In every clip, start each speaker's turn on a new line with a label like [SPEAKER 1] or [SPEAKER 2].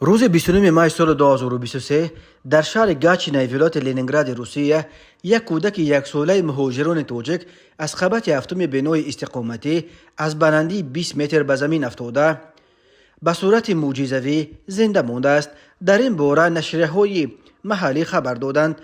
[SPEAKER 1] روز 29 مای سال 2023 در شهر گاچینای ولایت لنینگراد روسیه یک کودک یک ساله مهاجران توجک از خبط هفتم بنای استقامتی از بلندی 20 متر به زمین افتاده به صورت معجزه‌ای زنده مانده است. در این باره نشریه‌های محلی خبر دادند.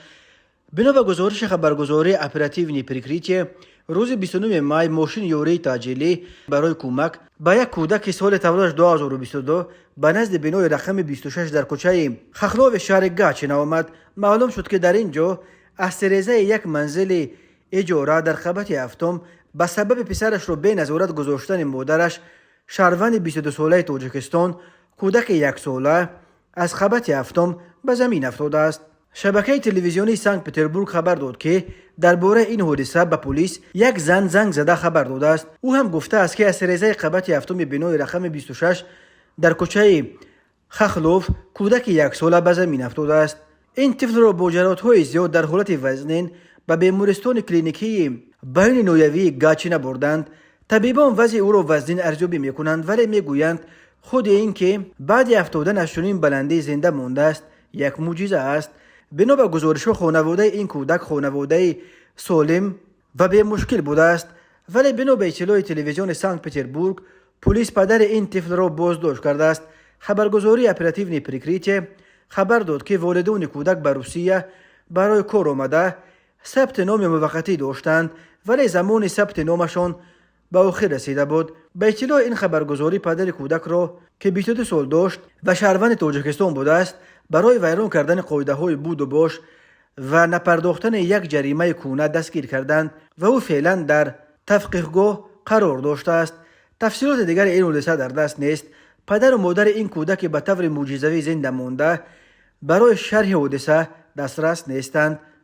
[SPEAKER 1] بنا به گزارش خبرگزاری اپراتیو پریکریتی، روز 29 مای ماشین یوری تاجیلی برای کمک به یک کودک سال تولدش 2022 به نزد بنای رقم 26 در کوچه خخلوف شهر گاچین آمد. معلوم شد که در اینجا از سریزه یک منزل اجاره در خبط هفتم به سبب پسرش رو به نظارت گذاشتن مادرش، شهروند 22 ساله تاجیکستان، کودک یک ساله از خبط هفتم به زمین افتاده است. شبکه تلویزیونی سنت پتربورگ خبر داد که درباره این حادثه به پلیس یک زن زنگ زده خبر داده است. او هم گفته است که از سریزه خبط هفتم بنای رقم 26 در کوچه خخلوف کودک یک ساله به زمین افتاده است. این طفل را با جراحت‌های زیاد در حالت وزنین به بیمارستان کلینیکی بین نویوی گاچین بردند. طبیبان وضع او را وزنین ارزیابی میکنند، ولی میگویند خود این که بعد افتادن از چنین بلندی زنده مانده است یک معجزه است. بنا به گزارش خانواده این کودک خانواده سالم و به مشکل بوده است، ولی بنا به اطلاع تلویزیون سنت پتربورگ پلیس پدر این طفل را بازداشت کرده است. خبرگزاری اپراتیو پریکریتی خبر داد که والدین کودک به روسیه برای کار آمده ثبت نام موقتی داشتند، ولی زمان ثبت نامشان به آخر رسیده بود. به اطلاع این خبرگزاری پدر کودک را که 22 سال داشت و شهروند تاجیکستان بوده است برای ویران کردن قاعده های بود و باش و نپرداختن یک جریمه کونه دستگیر کردند و او فعلا در تحقیقگاه قرار داشته است. تفصیلات دیگر این حادثه در دست نیست. پدر و مادر این کودک به طور معجزه‌ای زنده مانده برای شرح حادثه دسترس نیستند.